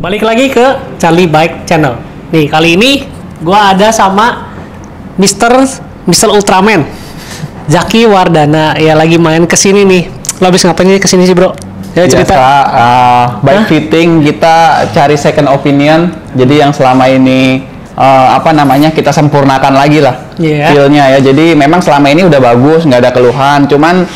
Balik lagi ke Charlie Bike Channel. Nih, kali ini gua ada sama Mr. Ultraman Zaki Wardana. Ya lagi main kesini nih. Lo habis ngapain nih kesini sih, bro? Ya cerita. Biasa, bike fitting kita cari second opinion. Jadi yang selama ini kita sempurnakan lagi lah feel-nya ya. Jadi memang selama ini udah bagus, nggak ada keluhan. Cuman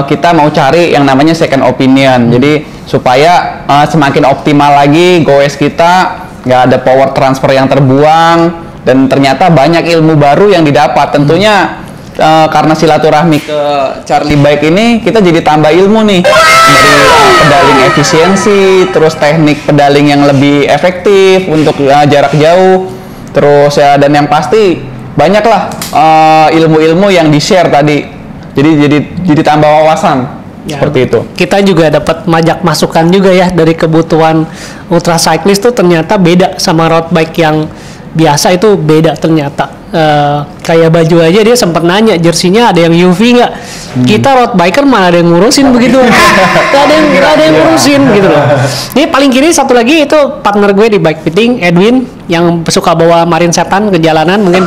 kita mau cari yang namanya second opinion. Jadi supaya semakin optimal lagi goes kita, nggak ada power transfer yang terbuang, dan ternyata banyak ilmu baru yang didapat. Tentunya karena silaturahmi ke Charlie Bike ini, kita jadi tambah ilmu nih dari pedaling efisiensi, terus teknik pedaling yang lebih efektif untuk jarak jauh, terus ya, dan yang pasti banyaklah ilmu-ilmu yang di-share tadi. Jadi tambah wawasan. Ya, seperti itu. Kita juga dapat masukan juga ya dari kebutuhan ultra cyclist tuh ternyata beda sama road bike yang biasa, itu beda ternyata. Kayak baju aja dia sempat nanya jersey-nya ada yang UV nggak? Kita road biker mana ada yang ngurusin begitu? Gak ada yang ngurusin gitu loh. Ini paling kiri satu lagi itu partner gue di bike fitting, Edwin, yang suka bawa Marin Setan ke jalanan mungkin.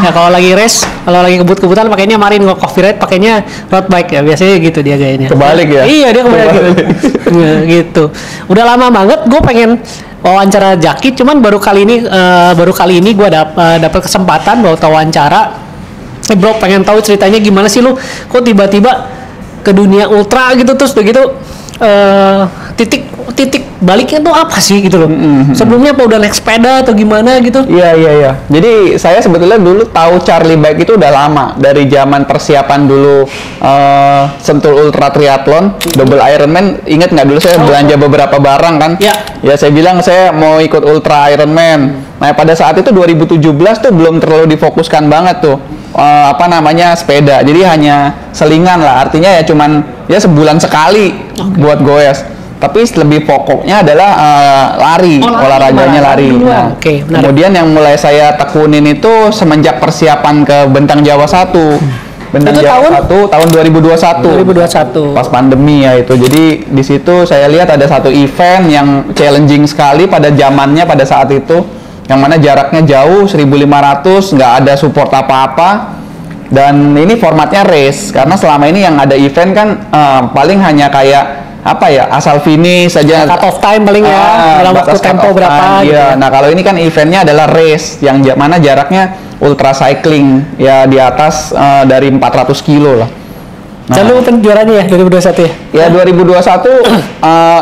Ya kalau lagi race, kalau lagi kebut-kebutan pakainya Marin, kalau coffee ride pakainya road bike ya, biasanya gitu dia gayanya. Kebalik ya? Iya, dia kebalik. Gitu. Udah lama banget gue pengen wawancara Zaki, cuman baru kali ini gue dapat kesempatan buat wawancara. Bro, pengen tahu ceritanya gimana sih lu kok tiba-tiba ke dunia ultra gitu, terus begitu titik baliknya tuh apa sih gitu loh? Sebelumnya apa udah naik sepeda atau gimana gitu? Iya. Jadi saya sebetulnya dulu tahu Charlie Bike itu udah lama, dari zaman persiapan dulu Sentul Ultra Triathlon, Double Ironman. Ingat nggak dulu saya belanja beberapa barang kan? Ya saya bilang saya mau ikut Ultra Ironman. Nah pada saat itu 2017 tuh belum terlalu difokuskan banget tuh sepeda. Jadi hanya selingan lah, artinya ya cuman ya sebulan sekali buat goes. Tapi lebih pokoknya adalah lari, olahraganya lari. Nah, kemudian yang mulai saya tekunin itu semenjak persiapan ke Bentang Jawa 1. Bentang Jawa 1 tahun 2021. Pas pandemi ya itu. Jadi di situ saya lihat ada satu event yang challenging sekali pada zamannya pada saat itu, yang mana jaraknya jauh 1.500, nggak ada support apa-apa. Dan ini formatnya race, karena selama ini yang ada event kan paling hanya kayak asal finish saja, cut off time paling dalam waktu tempo berapa gitu. Nah kalau ini kan eventnya adalah race yang mana jaraknya ultra cycling ya, di atas dari 400 kilo lah. Dan lu kan juaranya ya 2021 ya? Ya 2021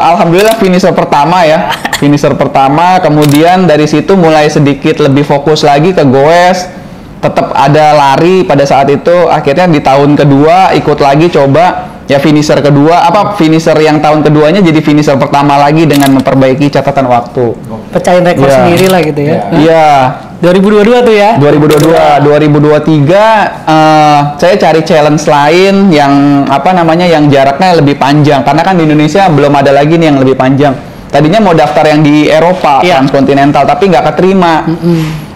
alhamdulillah finisher pertama ya. Finisher pertama, kemudian dari situ mulai sedikit lebih fokus lagi ke goes. Tetap ada lari pada saat itu, akhirnya di tahun kedua ikut lagi coba ya finisher kedua, finisher yang tahun keduanya jadi finisher pertama lagi dengan memperbaiki catatan waktu. Pecahin rekor sendiri lah gitu ya. Iya. 2022 tuh ya. 2023 saya cari challenge lain yang yang jaraknya lebih panjang, karena kan di Indonesia belum ada lagi nih yang lebih panjang. Tadinya mau daftar yang di Eropa, transkontinental, tapi nggak keterima.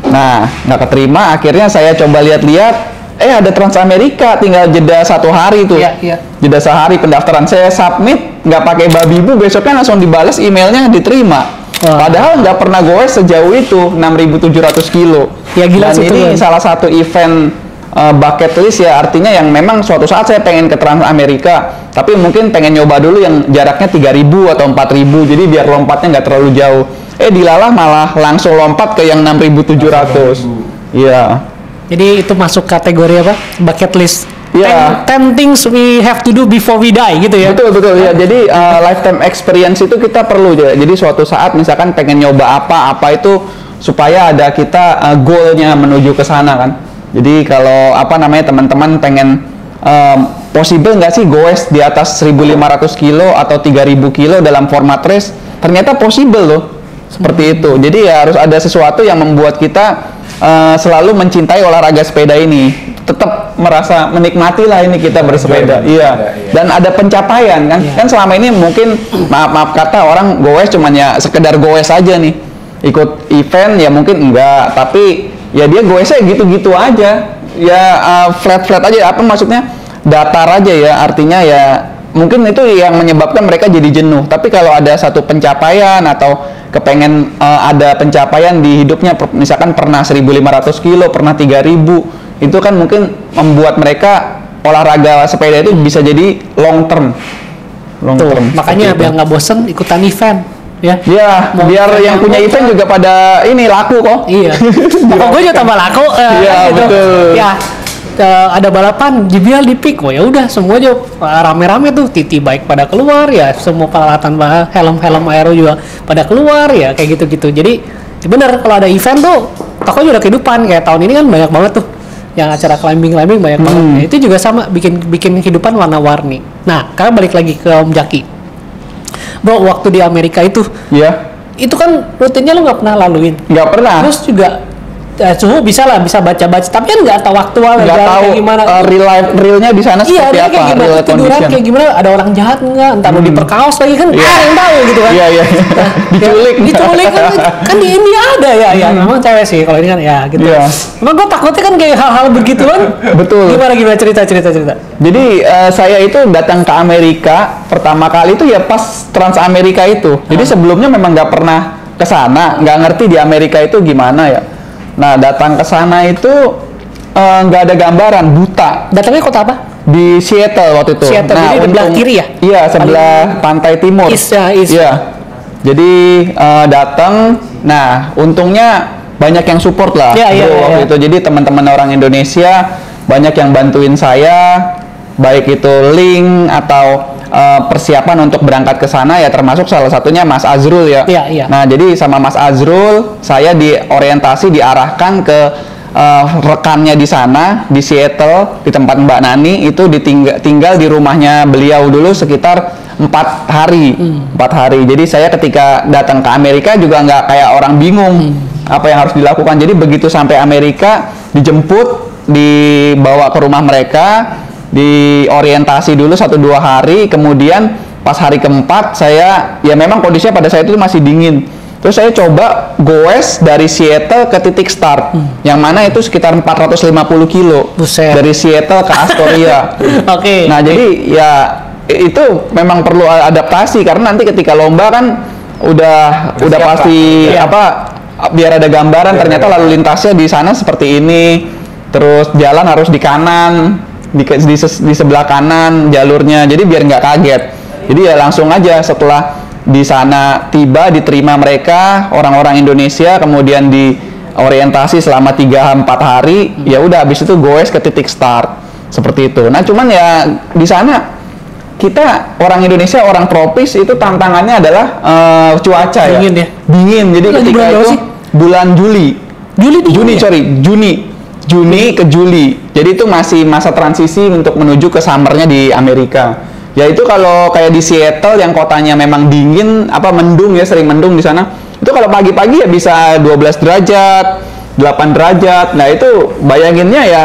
Nah, nggak keterima, akhirnya saya coba lihat-lihat, ada Trans Amerika, tinggal jeda 1 hari tuh. Jeda sehari pendaftaran, saya submit, nggak pakai babi bu, besoknya langsung dibalas emailnya diterima. Padahal nggak pernah goes sejauh itu, 6.700 kilo. Ya gila. Dan ini salah satu event bucket list ya, artinya yang memang suatu saat saya pengen ke Trans Amerika, tapi mungkin pengen nyoba dulu yang jaraknya 3.000 atau 4.000, jadi biar lompatnya nggak terlalu jauh. Dilalah malah langsung lompat ke yang 6.700. Iya. Jadi itu masuk kategori apa? Bucket list. Iya. 10 things we have to do before we die gitu ya. Betul ya. Jadi lifetime experience itu kita perlu ya. Jadi suatu saat misalkan pengen nyoba apa itu supaya ada kita goalnya menuju ke sana kan. Jadi kalau teman-teman pengen possible nggak sih goes di atas 1.500 kilo atau 3.000 kilo dalam format race? Ternyata possible loh. Seperti itu. Jadi ya harus ada sesuatu yang membuat kita selalu mencintai olahraga sepeda ini. Tetap merasa menikmati lah ini kita bersepeda. Iya. Dan ada pencapaian kan. Kan selama ini mungkin maaf kata orang goes cuman ya sekedar goes aja nih. Ikut event ya mungkin enggak, tapi ya dia goesnya gitu-gitu aja. Ya flat aja, maksudnya datar aja ya. Artinya ya mungkin itu yang menyebabkan mereka jadi jenuh. Tapi kalau ada satu pencapaian atau kepengen ada pencapaian di hidupnya, misalkan pernah 1.500 kilo, pernah 3.000, itu kan mungkin membuat mereka olahraga sepeda itu bisa jadi long term. Makanya biar nggak bosen ikutan event. Ya, biar yang punya event juga pada ini laku kok. Iya. Gue juga tambah laku. Iya, gitu. betul. Ya, ada balapan JBL di Peak, ya udah semuanya rame-rame tuh, TT bike pada keluar ya, semua peralatan helm aero juga pada keluar ya, kayak gitu-gitu. Jadi ya bener, kalau ada event tuh tokonya udah kehidupan. Kayak tahun ini kan banyak banget tuh yang acara climbing banyak banget. Nah, itu juga sama, bikin kehidupan warna-warni. Nah, karena balik lagi ke Om Jaki. Bro, waktu di Amerika itu, itu kan rutinnya lo nggak pernah laluin. Nggak pernah. Terus juga suhu bisa baca-baca, tapi kan nggak tahu aktual, nggak tahu gimana. Realnya di sana seperti apa? Kayak gimana, tiduran kayak gimana, ada orang jahat nggak, entah lo diperkaos lagi kan, yang tahu gitu kan. Iya. Diculik kan di India ada ya. Memang cewek sih, kalau ini kan ya gitu. Emang gue takutnya kan kayak hal-hal begituan. Betul. Gimana cerita. Jadi saya itu datang ke Amerika pertama kali itu ya pas Trans Amerika itu. Jadi sebelumnya memang nggak pernah ke sana, nggak ngerti di Amerika itu gimana ya. Nah, datang ke sana itu nggak ada gambaran, buta. Datangnya kota apa? Di Seattle waktu itu. Seattle, nah, jadi sebelah kiri ya? Iya, sebelah pantai timur. Iya. Jadi datang, nah untungnya banyak yang support lah waktu itu. Jadi teman-teman orang Indonesia banyak yang bantuin saya, baik itu link atau persiapan untuk berangkat ke sana ya, termasuk salah satunya Mas Azrul ya. Nah, jadi sama Mas Azrul saya diorientasi, diarahkan ke rekannya di sana di Seattle, di tempat Mbak Nani itu tinggal di rumahnya beliau dulu sekitar 4 hari. 4 hari. Jadi saya ketika datang ke Amerika juga nggak kayak orang bingung apa yang harus dilakukan. Jadi begitu sampai Amerika dijemput, dibawa ke rumah mereka, diorientasi dulu 1-2 hari, kemudian pas hari keempat saya ya memang kondisinya pada saat itu masih dingin. Terus saya coba goes dari Seattle ke titik start, yang mana itu sekitar 450 kilo. Buset. Dari Seattle ke Astoria. Nah, jadi ya itu memang perlu adaptasi karena nanti ketika lomba kan udah pasti biar ada gambaran ternyata lalu lintasnya di sana seperti ini. Terus jalan harus di kanan, di sebelah kanan jalurnya, jadi biar nggak kaget. Jadi ya langsung aja setelah di sana tiba, diterima mereka orang-orang Indonesia, kemudian diorientasi selama 3-4 hari, ya udah habis itu goes ke titik start seperti itu. Nah, cuman ya di sana kita orang Indonesia, orang tropis itu tantangannya adalah cuaca dingin ya. Dingin. Jadi ketika itu bulan Juni ke Juli. Jadi itu masih masa transisi untuk menuju ke summernya di Amerika. Ya itu kalau kayak di Seattle yang kotanya memang dingin, mendung ya, sering mendung di sana. Itu kalau pagi-pagi ya bisa 12 derajat, 8 derajat. Nah, itu bayanginnya ya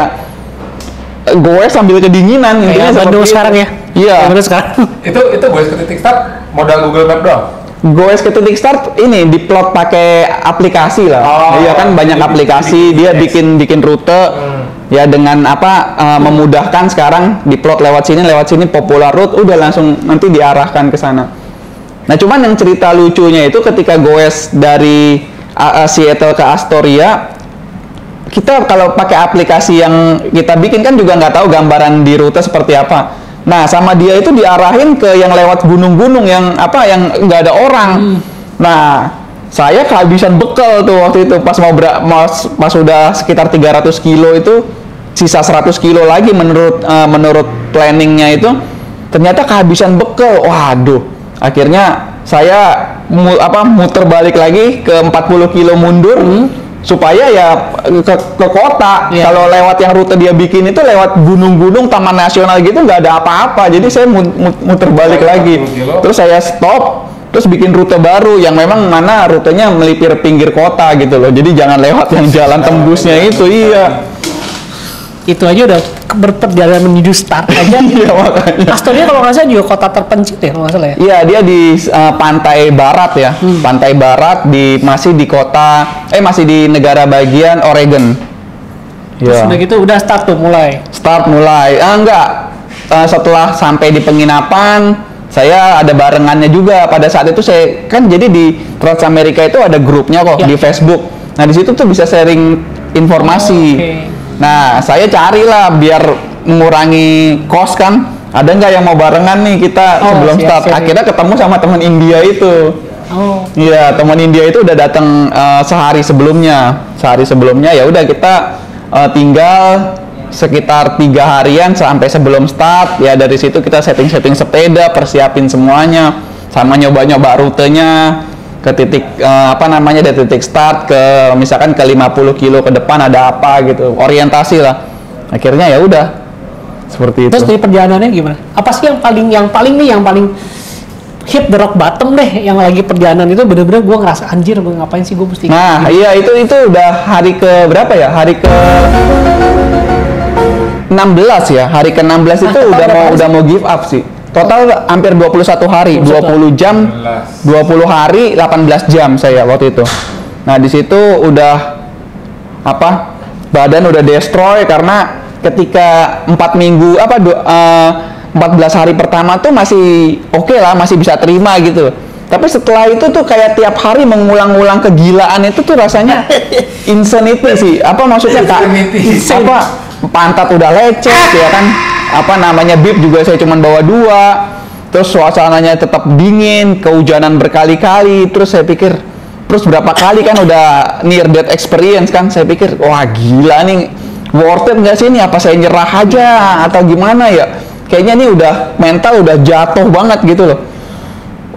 gue sambil kedinginan intinya seperti sekarang ya. Iya. Sekarang. itu gue ke titik start modal Google Map doang. Goes ke titik start ini diplot pakai aplikasi lah. Iya kan banyak aplikasi, dia bikin rute ya dengan memudahkan sekarang diplot lewat sini popular route, udah langsung nanti diarahkan ke sana. Nah, cuman yang cerita lucunya itu ketika goes dari Seattle ke Astoria, kita kalau pakai aplikasi yang kita bikin kan juga nggak tahu gambaran di rute seperti apa. Nah, sama dia itu diarahin ke yang lewat gunung-gunung yang nggak ada orang. Nah, saya kehabisan bekal tuh waktu itu pas pas udah sekitar 300 kilo itu, sisa 100 kilo lagi menurut planningnya itu, ternyata kehabisan bekal. Waduh, akhirnya saya muter balik lagi ke 40 kilo mundur. Supaya ya ke kota. Kalau lewat yang rute dia bikin itu lewat gunung-gunung, taman nasional gitu, nggak ada apa-apa. Jadi saya muter balik lagi. Terus saya stop, terus bikin rute baru yang memang mana rutenya melipir pinggir kota gitu loh. Jadi jangan lewat yang jalan tembusnya itu. Iya. Itu aja udah berperjalanan menuju start aja. Iya, makanya. Astoria kalau nggak salah juga kota terpencil ya, kalau nggak salah ya. Iya, dia di pantai barat ya. Pantai barat masih di negara bagian Oregon. Terus udah gitu udah start mulai. Enggak. setelah sampai di penginapan, saya ada barengannya juga. Pada saat itu saya kan jadi di Trans America itu ada grupnya kok di Facebook. Nah di situ tuh bisa sharing informasi. Nah saya carilah biar mengurangi cost kan. Ada nggak yang mau barengan nih kita sebelum start? Akhirnya ketemu sama teman India itu. Iya, teman India itu udah datang sehari sebelumnya. Sehari sebelumnya ya udah kita tinggal sekitar 3 harian sampai sebelum start. Ya dari situ kita setting sepeda, persiapin semuanya, sama nyoba rutenya ke titik dari titik start ke misalkan ke 50 kilo ke depan ada apa gitu, orientasi lah. Akhirnya ya udah seperti itu. Terus dari perjalanannya gimana? Apa sih yang paling hit the rock bottom deh, yang lagi perjalanan itu bener-bener gue ngerasa anjir, gue ngapain sih gue mesti. Nah iya itu udah hari ke berapa ya? Hari ke 16 ya. Hari ke 16 itu udah mau give up sih. Total hampir 21 hari, 20 jam, 20 hari, 18 jam saya waktu itu. Nah di situ udah badan udah destroy karena ketika 14 hari pertama tuh masih oke lah, masih bisa terima gitu. Tapi setelah itu tuh kayak tiap hari mengulang-ulang kegilaan itu tuh rasanya insanity sih. Maksudnya pantat udah lecet ya kan. Bib juga saya cuma bawa 2. Terus suasananya tetap dingin, kehujanan berkali-kali. Terus saya pikir, terus berapa kali kan udah near death experience kan. Saya pikir, wah gila nih, worth it nggak sih ini? Apa saya nyerah aja atau gimana ya? Kayaknya ini udah mental udah jatuh banget gitu loh.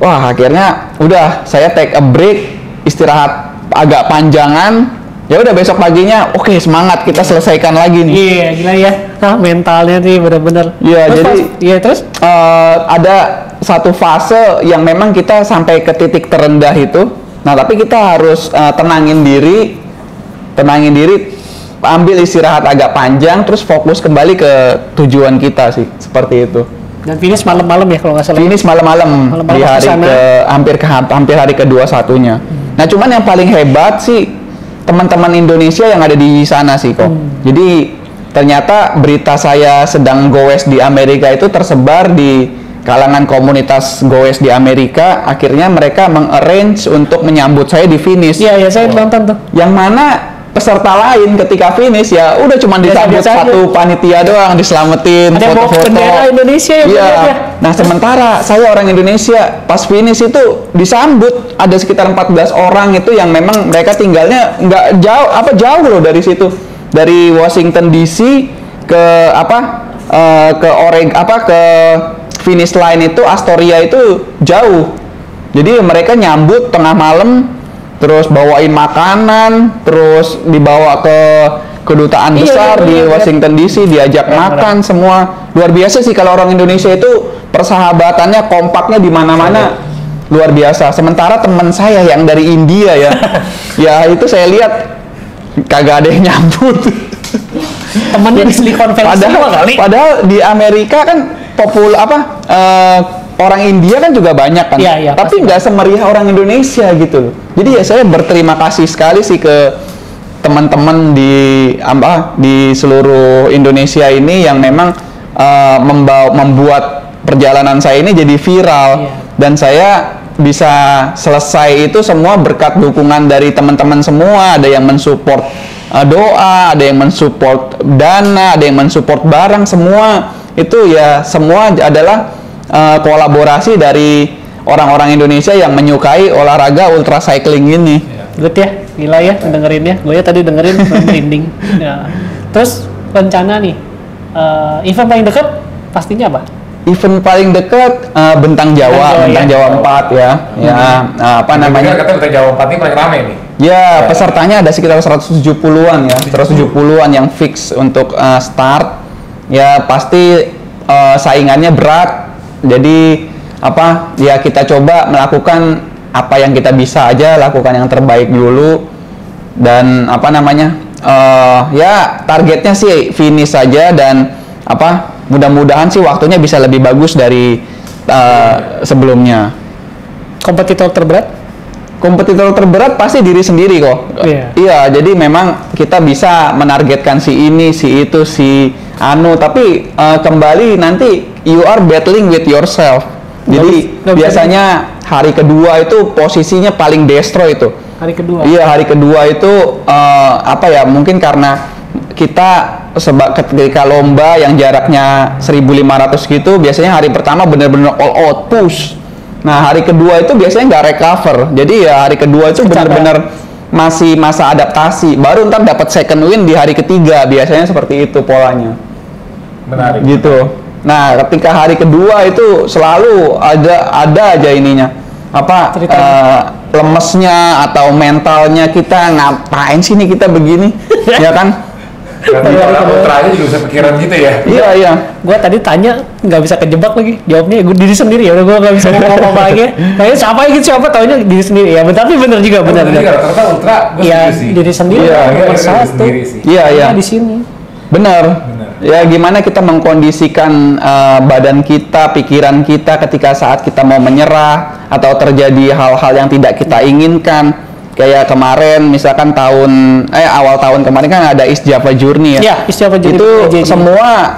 Wah akhirnya udah saya take a break, istirahat agak panjangan. Ya udah besok paginya oke, semangat kita selesaikan lagi nih. Iya gila ya, mentalnya nih bener-bener. Iya jadi terus ada satu fase yang memang kita sampai ke titik terendah itu. Nah tapi kita harus tenangin diri, ambil istirahat agak panjang, terus fokus kembali ke tujuan kita sih, seperti itu. Dan finish malam-malam ya kalau nggak salah. Finish malam-malam di hari hampir hari ke-21-nya. Nah cuman yang paling hebat sih teman-teman Indonesia yang ada di sana sih kok. Jadi ternyata berita saya sedang goes di Amerika itu tersebar di kalangan komunitas goes di Amerika. Akhirnya mereka mengarrange untuk menyambut saya di finish. Iya saya nonton tuh. Yang mana peserta lain ketika finish ya udah cuma disambut satu panitia doang, diselamatin, foto-foto. Bendera Indonesia ya. Nah sementara saya orang Indonesia pas finish itu disambut ada sekitar 14 orang itu yang memang mereka tinggalnya nggak jauh loh dari situ, dari Washington DC ke ke finish line itu Astoria itu jauh. Jadi mereka nyambut tengah malam, terus bawain makanan, terus dibawa ke kedutaan besar di Washington DC, diajak makan semua. Luar biasa sih kalau orang Indonesia itu persahabatannya, kompaknya di mana-mana luar biasa. Sementara teman saya yang dari India ya, ya itu saya lihat kagak ada yang nyambut. Temennya di Silicon Valley semua kali. Padahal di Amerika kan orang India kan juga banyak kan, tapi nggak semeriah orang Indonesia gitu. Jadi ya saya berterima kasih sekali sih ke teman-teman di seluruh Indonesia ini yang memang membuat perjalanan saya ini jadi viral, dan saya bisa selesai itu semua berkat dukungan dari teman-teman semua. Ada yang mensupport doa, ada yang mensupport dana, ada yang mensupport barang, semua itu ya semua adalah kolaborasi dari orang-orang Indonesia yang menyukai olahraga ultra cycling ini. Good ya, gila ya dengerinnya. Gue ya tadi dengerin merinding. Ya. Terus rencana nih, event paling dekat pastinya apa? Event paling dekat Bentang Jawa 4 ya. Apa namanya? Katanya Bentang Jawa 4 ini paling ramai nih. Ya, pesertanya ada sekitar 170-an ya. 170-an yang fix untuk start. Ya, pasti saingannya berat. Jadi ya kita coba melakukan apa yang kita bisa aja, lakukan yang terbaik dulu, dan ya targetnya sih finish saja, dan mudah-mudahan sih waktunya bisa lebih bagus dari sebelumnya. Kompetitor terberat? Kompetitor terberat pasti diri sendiri kok. Iya, jadi memang kita bisa menargetkan si ini, si itu, si tapi kembali nanti you are battling with yourself. Jadi Nggak bisa biasanya hari kedua itu posisinya paling destroy itu. Hari kedua. Iya, hari kedua itu mungkin karena kita ketika lomba yang jaraknya 1.500 gitu, biasanya hari pertama benar-benar all out push. Nah, hari kedua itu biasanya nggak recover. Jadi ya hari kedua itu benar-benar masih masa adaptasi. Baru ntar dapat second win di hari ketiga. Biasanya seperti itu polanya. Menarik. Gitu. Nah, ketika hari kedua itu selalu ada aja ininya. Lemesnya atau mentalnya, kita ngapain sih nih kita begini? Ya kan? Nanti orang ultranya juga bisa pikiran gitu ya. Iya. Gue tadi tanya nggak bisa kejebak lagi, jawabnya gue diri sendiri ya. Udah gue nggak bisa ngomong apa lagi. Kayaknya siapa taunya diri sendiri ya. Tapi bener juga bener. Jadi rata-rata ultra gue ya, setuju sih. diri sendiri Iya, nomor diri satu. sendiri sih. Iya. Di sini. Benar. Ya, gimana kita mengkondisikan badan kita, pikiran kita ketika saat kita mau menyerah atau terjadi hal-hal yang tidak kita inginkan. Kayak kemarin misalkan awal tahun kemarin kan ada East Java Journey ya. Iya, East Java Journey. Itu semua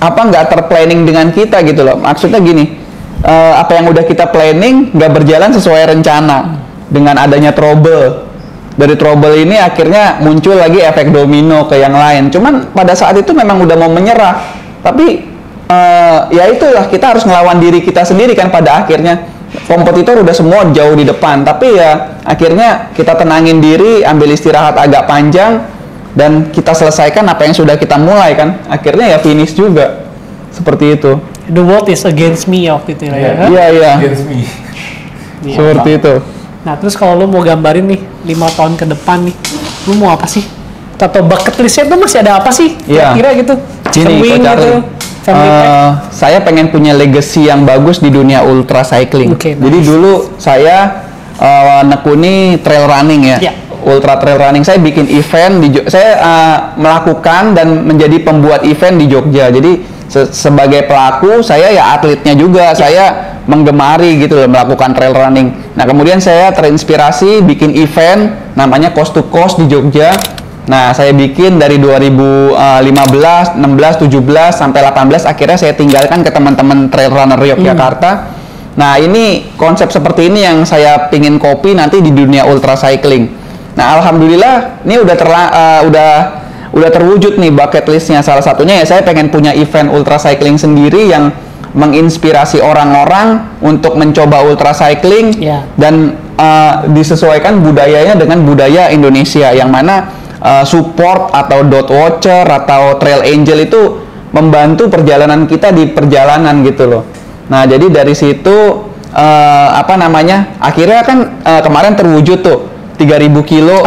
nggak terplanning dengan kita gitu loh. Maksudnya gini, apa yang udah kita planning nggak berjalan sesuai rencana dengan adanya trouble. Dari trouble ini akhirnya muncul lagi efek domino ke yang lain. Cuman pada saat itu memang udah mau menyerah. Tapi ya itulah, kita harus ngelawan diri kita sendiri kan pada akhirnya. Kompetitor udah semua jauh di depan, tapi ya akhirnya kita tenangin diri, ambil istirahat agak panjang, dan kita selesaikan apa yang sudah kita mulai kan. Akhirnya ya finish juga. Seperti itu. The world is against me waktu itu ya. Iya. Against me. Iya. Seperti itu. Nah, terus kalau lu mau gambarin nih 5 tahun ke depan nih, lu mau apa sih? Atau bucket listnya tuh masih ada apa sih? Iya. Kira-kira gitu. Gini, Wing Coach Charlie. gitu. Saya pengen punya legacy yang bagus di dunia ultra cycling. Okay, Jadi nice. dulu saya nekuni trail running ya. Yeah. Ultra trail running, saya bikin event saya melakukan dan menjadi pembuat event di Jogja. Jadi sebagai pelaku, saya ya atletnya juga. Saya menggemari gitu loh melakukan trail running. Nah, kemudian saya terinspirasi bikin event namanya Coast to Coast di Jogja. Nah, saya bikin dari 2015, 16, 17 sampai 18, akhirnya saya tinggalkan ke teman-teman trail runner Yogyakarta. Nah, ini konsep seperti ini yang saya pingin copy nanti di dunia ultra cycling. Nah, alhamdulillah ini udah terwujud nih bucket listnya. Salah satunya ya saya pengen punya event ultra cycling sendiri yang menginspirasi orang-orang untuk mencoba ultra cycling dan disesuaikan budayanya dengan budaya Indonesia, yang mana support atau dot watcher atau trail angel itu membantu perjalanan kita di perjalanan gitu loh. Nah, jadi dari situ akhirnya kan kemarin terwujud tuh 3.000 kilo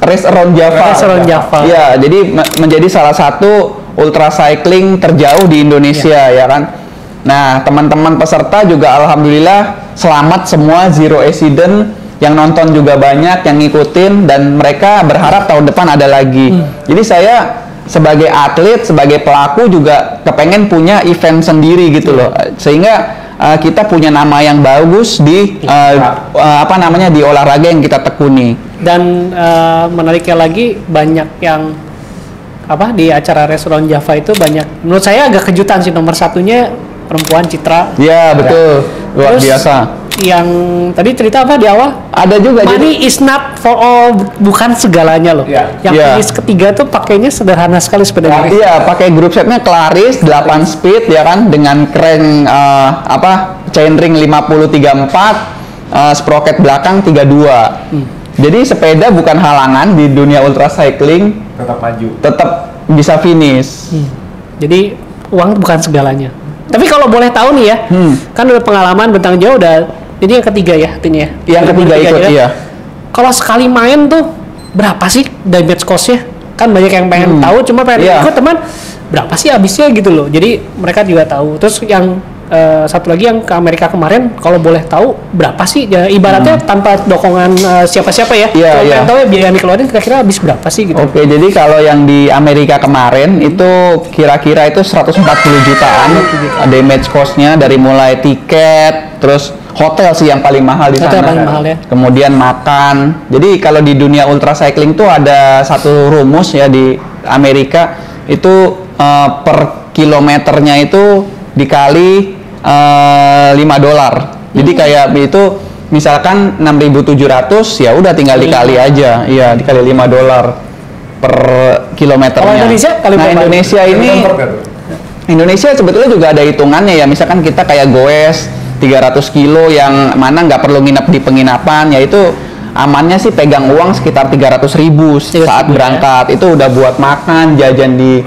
race around Java. Race around Java. Ya, jadi menjadi salah satu ultra cycling terjauh di Indonesia ya kan. Nah, teman-teman peserta juga alhamdulillah selamat semua, zero accident. Yang nonton juga banyak, yang ngikutin, dan mereka berharap tahun depan ada lagi. Jadi saya sebagai atlet, sebagai pelaku juga kepengen punya event sendiri gitu loh, sehingga kita punya nama yang bagus di di olahraga yang kita tekuni. Dan menariknya lagi, banyak yang di acara restoran Java itu banyak, menurut saya agak kejutan sih. Nomor satunya perempuan Citra. Iya, betul. Luar biasa. Yang tadi cerita di awal? Ada juga. Money is not for all, bukan segalanya loh. Yang finish ketiga tuh pakainya sederhana sekali sepedanya. Iya, pakai grup setnya Claris 8 speed ya kan, dengan crank chainring 50-34, sprocket belakang 32. Jadi sepeda bukan halangan di dunia ultra cycling. Tetap maju. Tetap bisa finish. Jadi uang bukan segalanya. Tapi kalau boleh tahu nih ya, kan udah pengalaman bentang jauh udah. Ini yang ketiga ya artinya. Yang ketiga ikut iya. Kalau sekali main tuh berapa sih damage cost-nya? Kan banyak yang pengen tahu, cuma pengen ikut teman berapa sih habisnya gitu loh. Jadi mereka juga tahu. Terus yang satu lagi yang ke Amerika kemarin, kalau boleh tahu berapa sih ya, ibaratnya tanpa dokongan siapa-siapa ya. Kalau tahu ya biaya yang dikeluarin kira-kira habis berapa sih gitu. Oke, jadi kalau yang di Amerika kemarin itu kira-kira itu 140 jutaan damage cost-nya, dari mulai tiket, terus hotel sih yang paling mahal di sana. Paling mahal ya. Kemudian makan. Jadi kalau di dunia ultra cycling tuh ada satu rumus ya di Amerika itu per kilometernya itu dikali $5. Jadi kayak itu misalkan 6.700 ya udah tinggal dikali aja. Iya, dikali $5 per kilometernya. Kalau Indonesia kali nah, berapa? Indonesia sebetulnya juga ada hitungannya ya. Misalkan kita kayak goes 300 kilo yang mana nggak perlu nginep di penginapan, ya itu amannya sih pegang uang sekitar 300.000 saat berangkat. Itu udah buat makan, jajan di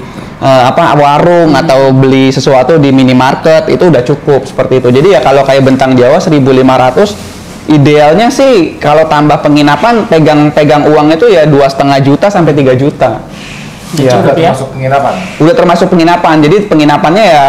warung atau beli sesuatu di minimarket, itu udah cukup seperti itu. Jadi ya kalau kayak Bentang Jawa 1.500, idealnya sih kalau tambah penginapan pegang uang itu ya 2,5 juta sampai 3 juta. Ya, udah termasuk penginapan. Udah termasuk penginapan. Jadi penginapannya ya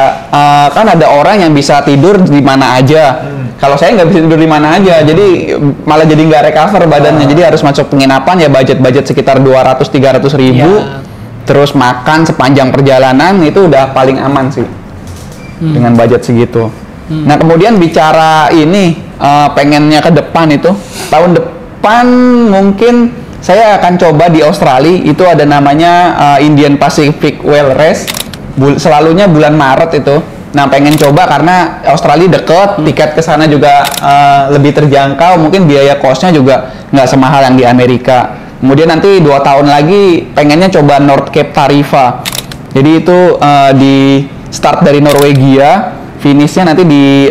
kan ada orang yang bisa tidur di mana aja. Kalau saya nggak bisa tidur di mana aja, jadi malah jadi nggak recover badannya. Jadi harus masuk penginapan ya budget sekitar 200-300 ribu. Ya. Terus makan sepanjang perjalanan itu udah paling aman sih dengan budget segitu. Nah kemudian bicara ini pengennya ke depan itu tahun depan mungkin saya akan coba di Australia, itu ada namanya Indian Pacific Whale Race, selalunya bulan Maret itu. Nah pengen coba karena Australia deket, tiket ke sana juga lebih terjangkau, mungkin biaya kosnya juga nggak semahal yang di Amerika. Kemudian nanti 2 tahun lagi pengennya coba North Cape Tarifa. Jadi itu di start dari Norwegia, finishnya nanti di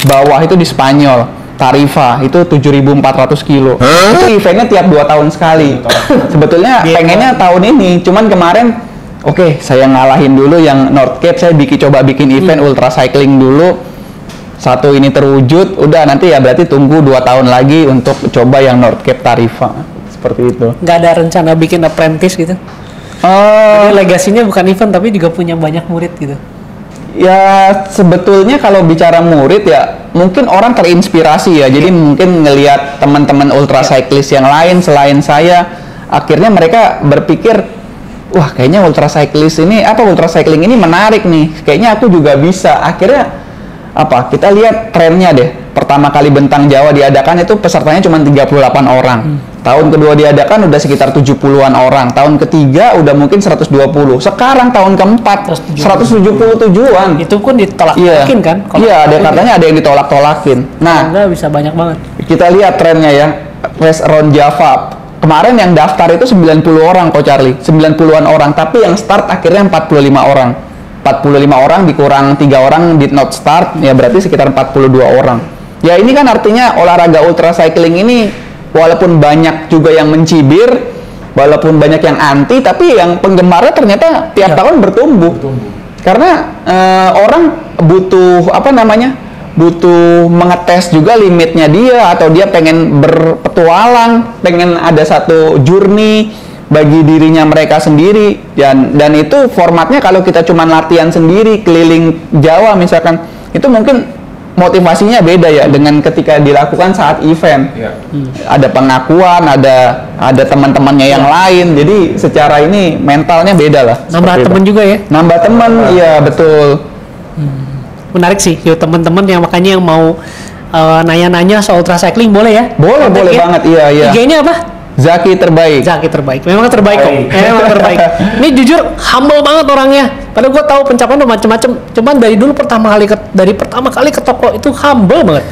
bawah itu di Spanyol, Tarifa, itu 7.400 kilo. Itu eventnya tiap 2 tahun sekali. Sebetulnya pengennya tahun ini, cuman kemarin saya ngalahin dulu yang North Cape, saya coba bikin event ultra cycling dulu. Satu ini terwujud, udah nanti ya berarti tunggu 2 tahun lagi untuk coba yang North Cape Tarifa. Seperti itu. Nggak ada rencana bikin apprentice gitu? Jadi legasinya bukan event tapi juga punya banyak murid gitu? Ya sebetulnya kalau bicara murid ya mungkin orang terinspirasi ya. Jadi mungkin ngelihat teman-teman ultra cyclist yang lain selain saya, akhirnya mereka berpikir, wah kayaknya ultra cycling ini menarik nih. Kayaknya aku juga bisa. Akhirnya kita lihat trennya deh. Pertama kali Bentang Jawa diadakan itu pesertanya cuma 38 orang. Tahun kedua diadakan udah sekitar 70-an orang. Tahun ketiga udah mungkin 120. Sekarang tahun keempat 177-an. Itu pun ditolak-tolakin kan? Iya, katanya ada yang ditolak-tolakin. Nah, bisa banyak banget. Kita lihat trennya ya. Race Around Java. Kemarin yang daftar itu 90 orang kok Charlie. 90-an orang, tapi yang start akhirnya 45 orang. 45 orang dikurang 3 orang did not start, ya berarti sekitar 42 orang. Ya ini kan artinya olahraga ultra cycling ini walaupun banyak juga yang mencibir, walaupun banyak yang anti, tapi yang penggemarnya ternyata tiap tahun bertumbuh. Karena orang butuh butuh mengetes juga limitnya dia, atau dia pengen berpetualang, pengen ada satu journey bagi dirinya mereka sendiri. Dan itu formatnya kalau kita cuma latihan sendiri keliling Jawa misalkan, itu mungkin motivasinya beda ya dengan ketika dilakukan saat event. Ada pengakuan, ada teman-temannya yang lain, jadi secara ini mentalnya beda lah. Nambah teman juga ya? Nambah teman, iya betul. Menarik sih, yuk teman-teman yang makanya yang mau nanya-nanya soal ultra cycling boleh ya? Boleh banget, iya. IG-nya apa? Zaki terbaik. Memang terbaik kok. Memang terbaik. Ini jujur humble banget orangnya. Padahal gue tahu pencapaian macam-macam. Cuman dari dulu pertama kali ke toko itu humble banget.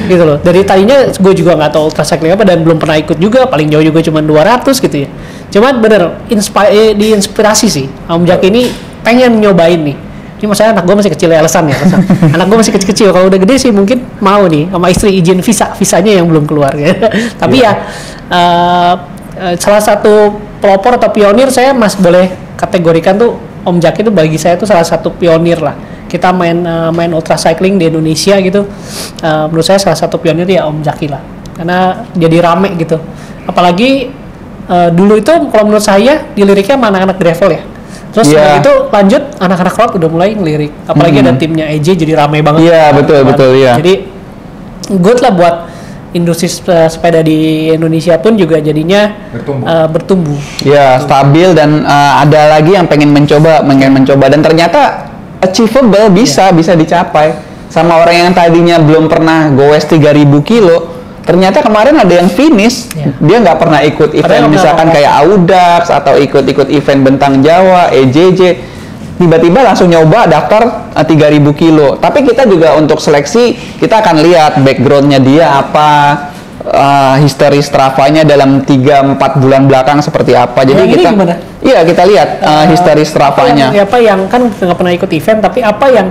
Gitu loh. Dari tadinya gue juga nggak tahu ultra cycling apa dan belum pernah ikut juga. Paling jauh juga cuma 200 gitu ya. Cuman bener diinspirasi sih. Om Jaki ini pengen nyobain nih. Ini maksudnya anak gue masih kecil ya, alasan. Anak gue masih kecil-kecil. Kalau udah gede sih mungkin mau nih sama istri izin visanya yang belum keluar ya. Tapi salah satu pelopor atau pionir saya boleh kategorikan tuh Om Jaki itu bagi saya tuh salah satu pionir lah. Kita main ultra cycling di Indonesia gitu. Menurut saya salah satu pionir ya Om Jaki lah. Karena jadi rame gitu. Apalagi dulu itu kalau menurut saya di liriknya sama anak-anak gravel ya. Terus itu lanjut anak-anak road udah mulai ngelirik. Apalagi ada timnya EJ jadi ramai banget. Iya, betul ya. Jadi good lah buat industri sepeda di Indonesia pun juga jadinya bertumbuh. Ya, stabil dan ada lagi yang pengen mencoba dan ternyata achievable, bisa dicapai. Sama orang yang tadinya belum pernah goes 3.000 kilo. Ternyata kemarin ada yang finish, dia nggak pernah ikut event misalkan kayak Audax atau ikut event Bentang Jawa, EJJ. tiba-tiba langsung nyoba daftar 3.000 kilo. Tapi kita juga untuk seleksi kita akan lihat backgroundnya dia apa, history Strava-nya dalam 3-4 bulan belakang seperti apa. Jadi Yang ini kita gimana? Iya, kita lihat history Strava-nya. Apa yang kan nggak pernah ikut event, tapi apa yang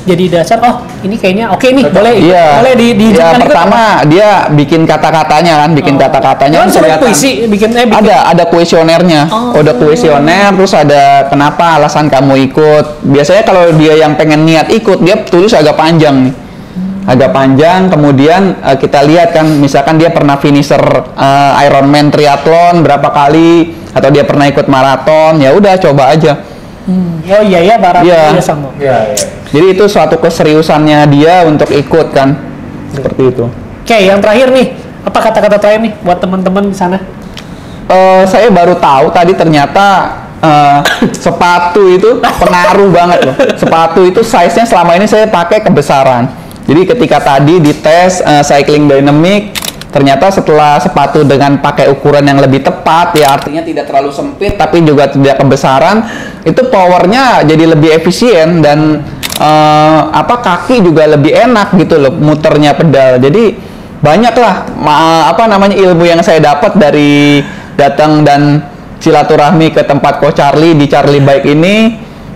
jadi dasar? Oh, ini kayaknya oke nih, boleh ikut, Iya. boleh Ya, diizinkan ikut. pertama dia bikin kata-katanya kan, bikin kata-katanya. Kan kan surat kelihatan. puisi, bikin. Ada kuesionernya. Ada kuesioner, terus ada kenapa alasan kamu ikut. Biasanya kalau dia yang pengen niat ikut, dia tulis agak panjang nih. Agak panjang, kemudian kita lihat kan, misalkan dia pernah finisher Ironman triathlon berapa kali, atau dia pernah ikut maraton, ya udah coba aja. Oh iya barangnya Iya. sama. Iya. Jadi itu suatu keseriusannya dia untuk ikut kan, seperti itu. Oke, yang terakhir nih, apa kata-kata terakhir nih buat teman-teman di sana? Saya baru tahu tadi ternyata sepatu itu pengaruh banget loh. Sepatu itu size-nya selama ini saya pakai kebesaran. Jadi ketika tadi dites cycling dynamic, ternyata setelah sepatu dengan pakai ukuran yang lebih tepat, ya artinya tidak terlalu sempit tapi juga tidak kebesaran, itu powernya jadi lebih efisien dan kaki juga lebih enak gitu loh muternya pedal. Jadi banyaklah ilmu yang saya dapat dari datang dan silaturahmi ke tempat Coach Charlie di Charlie Bike ini.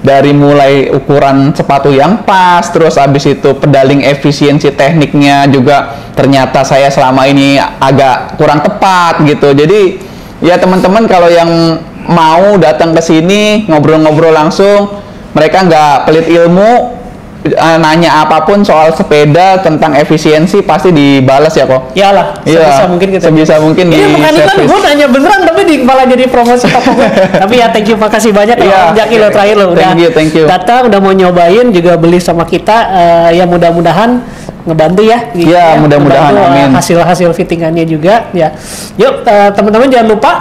Dari mulai ukuran sepatu yang pas, terus habis itu pedaling efisiensi tekniknya juga ternyata saya selama ini agak kurang tepat gitu. Jadi ya teman-teman kalau yang mau datang ke sini ngobrol-ngobrol langsung, mereka nggak pelit ilmu, nanya apapun soal sepeda tentang efisiensi pasti dibalas ya kok. Iyalah, sebisa mungkin kita. Sebisa mungkin Ini bukan iklan, gue nanya beneran tapi malah jadi promosi toko gue. Tapi ya thank you, makasih banyak ya Om Jaki lo terakhir lo udah Thank you. datang, udah mau nyobain juga beli sama kita. Ya mudah-mudahan ngebantu ya. Gitu Ya, mudah-mudahan, amin. Hasil fittingannya juga ya. Yuk teman-teman jangan lupa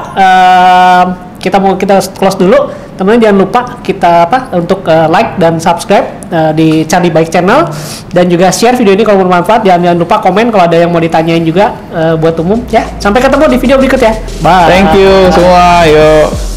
kita close dulu. Teman-teman jangan lupa kita untuk like dan subscribe di Charlie Bike Channel dan juga share video ini kalau bermanfaat. Jangan lupa komen kalau ada yang mau ditanyain juga buat umum ya. Sampai ketemu di video berikut ya. Bye. Thank you semua, yuk.